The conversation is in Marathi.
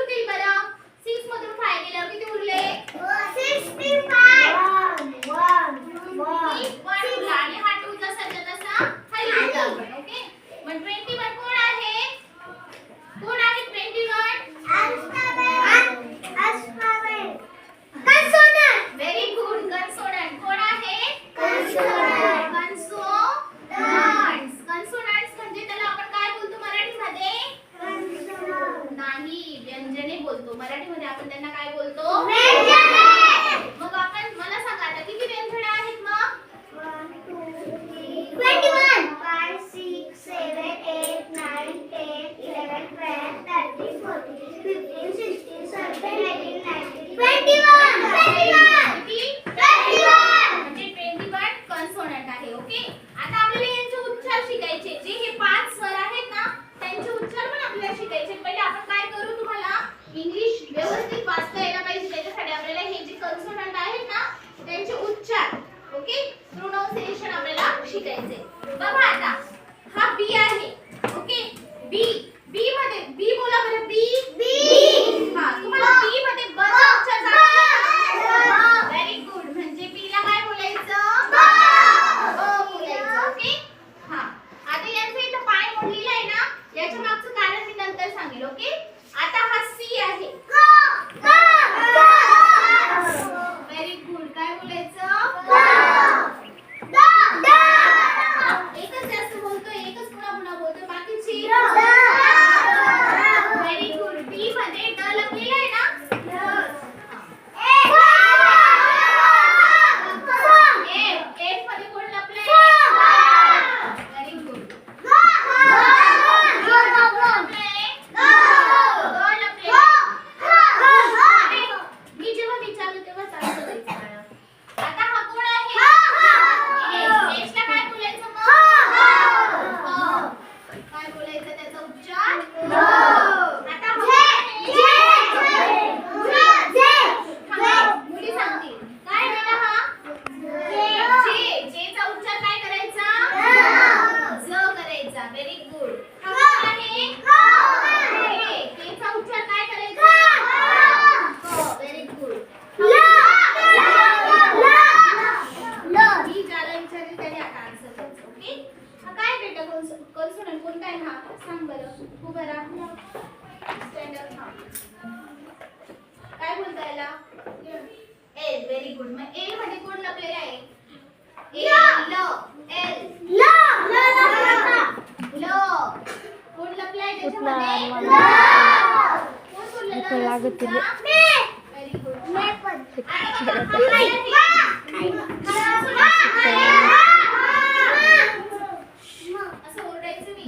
होतील बरं? 6 मधून 5 गेल्यावर किती उरले? 65 1 उरला आणि हा 2 जसाच्या तसा खाली घेतला आपण. ओके, मग 21 कोण आहे? कोण आहे 21? Very good. कन्सोनंट कोण आहे? कन्सोनंट्स. कन्सोनंट्स म्हणजे त्याला आपण काय बोलतो मराठीमध्ये? नाही, व्यंजने बोलतो. मराठीमध्ये आपण त्यांना काय बोलतो? मग आपण मला सांगा आता किती व्यंजने आहेत मग? 21 5 6 7 8 9 10 11 12 13 14 15 16 17 18 19 21 म्हणजे 21 कन्सोनंट आहे. ओके, आता आपल्याला यांचे उच्चार शिकायचे. जे हे 5 स्वर आहेत ना त्यांचे उच्चार पण आपल्याला शिकायचे. पहिले आपण काय करू, तुम्हाला इंग्लिश व्यवस्थित वाचता यायला पाहिजे. त्याच्यासाठी आपल्याला हे जे कन्सोनंट आहेत ना त्यांचे उच्चार, ओके, प्रोनाउन्सिएशन आपल्याला शिकायचे. बघा आता हा बी आहे. ओके, बी मध्ये बी बोला बरं. बी हा, तुम्हाला बी मध्ये ब चा उच्चार झाला? Very good. म्हणजे बी ला काय बोलायचं? ब बोलायचं. ओके, हा. आता यांचं इथं पाय मोडलेला आहे ना, याच्या मागचं कारण मी नंतर सांगेल. ओके, आता हा सी आहे. Very good. काय बोलायचं? एकच जास्त बोलतोय, एकच पुन्हा बोलतोय, बाकीची व्हेरी गुड. बी मध्ये ड लपलेला आहे ना? एफ मध्ये कोण लपलंय? Very good. मी जेव्हा विचारलं तेव्हा चालू करायचं. आता हा कोण आहे? एच ला काय बोलायचं मग? काय बोलायचं त्याचा उच्चार? आता मुली सांगतील काय बेटा हा? जे चा उच्चार काय करायचा? ज करायचा. Very good. हा कोण आहे? के चा उच्चार काय करायचा? Very good. मी ज्याला विचारले त्याने आता आन्सर द्यायचं. ओके, हा काय बेटा कन्सोनंट कोणता आहे? हा सांग बरं. उभं राहा, स्टँड अप. हा काय बोलता याला? एल. Very good. मग एल मध्ये कोण लपलेला आहे? एल. कोण लपलाय त्याच्यामध्ये? कोण बोललेलं? Very good. असं ओरडायचं नाही.